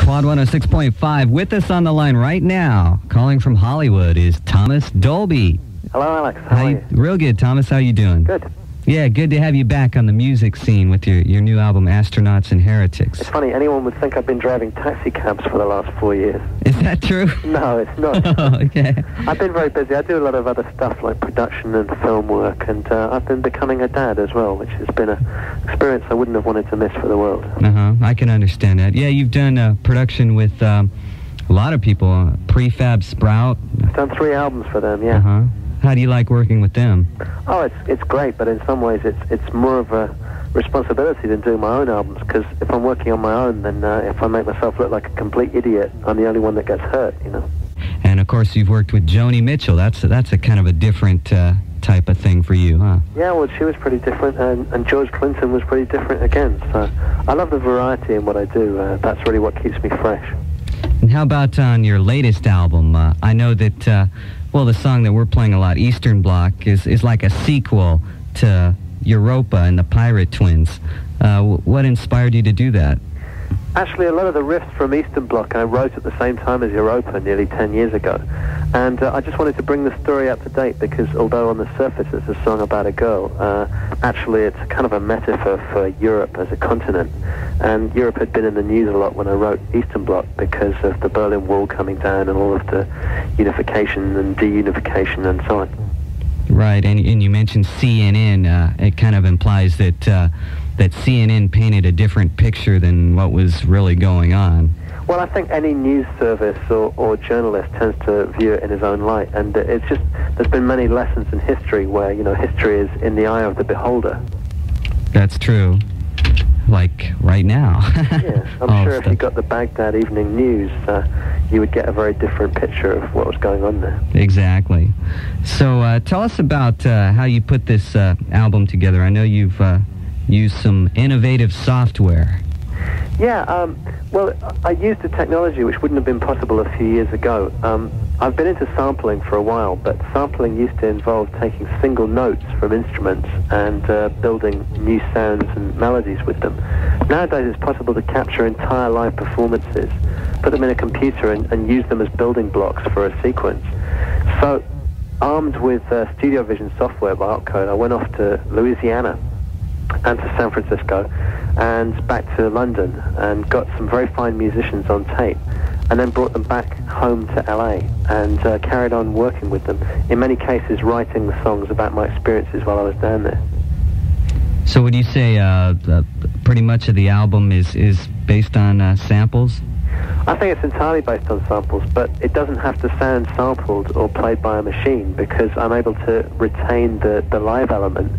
KWOD 106.5. With us on the line right now, calling from Hollywood, is Thomas Dolby. Hello, Alex. How are you? Real good, Thomas. How you doing? Good. Yeah, good to have you back on the music scene with your new album, Astronauts and Heretics. It's funny, anyone would think I've been driving taxi cabs for the last 4 years. Is that true? No, it's not. Oh, okay. I've been very busy. I do a lot of other stuff like production and film work, and I've been becoming a dad as well, which has been an experience I wouldn't have wanted to miss for the world. I can understand that. Yeah, you've done production with a lot of people, Prefab Sprout. I've done 3 albums for them, yeah. How do you like working with them? Oh, it's great, but in some ways it's more of a responsibility than doing my own albums, because if I'm working on my own, then if I make myself look like a complete idiot, I'm the only one that gets hurt, you know. And of course you've worked with Joni Mitchell. That's a kind of a different type of thing for you, huh? Yeah, well, she was pretty different, and George Clinton was pretty different again, so I love the variety in what I do. That's really what keeps me fresh. And how about on your latest album? I know that, well, the song that we're playing a lot, Eastern Bloc, is like a sequel to Europa and the Pirate Twins. What inspired you to do that? Actually, a lot of the riffs from Eastern Bloc I wrote at the same time as Europa nearly 10 years ago. And I just wanted to bring the story up to date, because although on the surface it's a song about a girl, actually it's kind of a metaphor for Europe as a continent. And Europe had been in the news a lot when I wrote Eastern Bloc because of the Berlin Wall coming down and all of the unification and deunification and so on. Right, and you mentioned CNN. It kind of implies that that CNN painted a different picture than what was really going on. Well, I think any news service or journalist tends to view it in his own light, and it's just, there's been many lessons in history where, you know, history is in the eye of the beholder. That's true. Like right now. Yeah, I'm sure if you got the Baghdad Evening News, you would get a very different picture of what was going on there. Exactly. So tell us about how you put this album together. I know you've used some innovative software. Yeah, well, I used a technology which wouldn't have been possible a few years ago. I've been into sampling for a while, but sampling used to involve taking single notes from instruments and building new sounds and melodies with them. Nowadays it's possible to capture entire live performances, put them in a computer and use them as building blocks for a sequence. So, armed with Studio Vision software by Opcode, I went off to Louisiana and to San Francisco and back to London and got some very fine musicians on tape, and then brought them back home to LA and carried on working with them, in many cases writing the songs about my experiences while I was down there. So would you say pretty much of the album is based on samples? I think it's entirely based on samples, but it doesn't have to sound sampled or played by a machine, because I'm able to retain the live element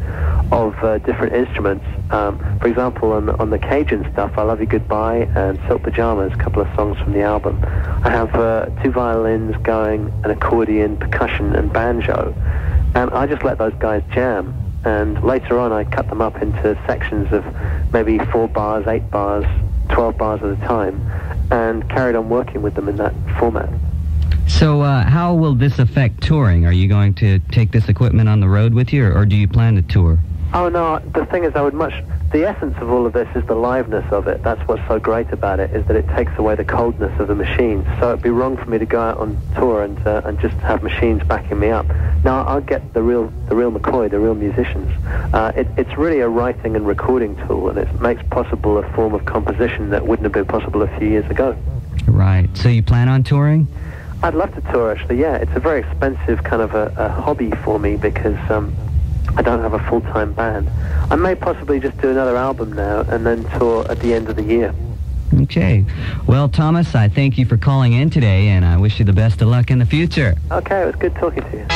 of different instruments. For example, on the Cajun stuff, I Love You Goodbye and Silk Pajamas, a couple of songs from the album, I have 2 violins going, an accordion, percussion and banjo, and I just let those guys jam. And later on I cut them up into sections of maybe 4 bars, 8 bars, 12 bars at a time, and carried on working with them in that format. So how will this affect touring? Are you going to take this equipment on the road with you, or do you plan to tour? Oh no, the thing is, the essence of all of this is the liveness of it. That's what's so great about it, is that it takes away the coldness of the machine. So it'd be wrong for me to go out on tour and just have machines backing me up. Now I'll get the real McCoy, the real musicians. It's really a writing and recording tool, and it makes possible a form of composition that wouldn't have been possible a few years ago. Right. So you plan on touring? I'd love to tour, actually, yeah. It's a very expensive kind of a hobby for me, because I don't have a full-time band. I may possibly just do another album now and then tour at the end of the year. Okay. Well, Thomas, I thank you for calling in today, and I wish you the best of luck in the future. Okay, it was good talking to you.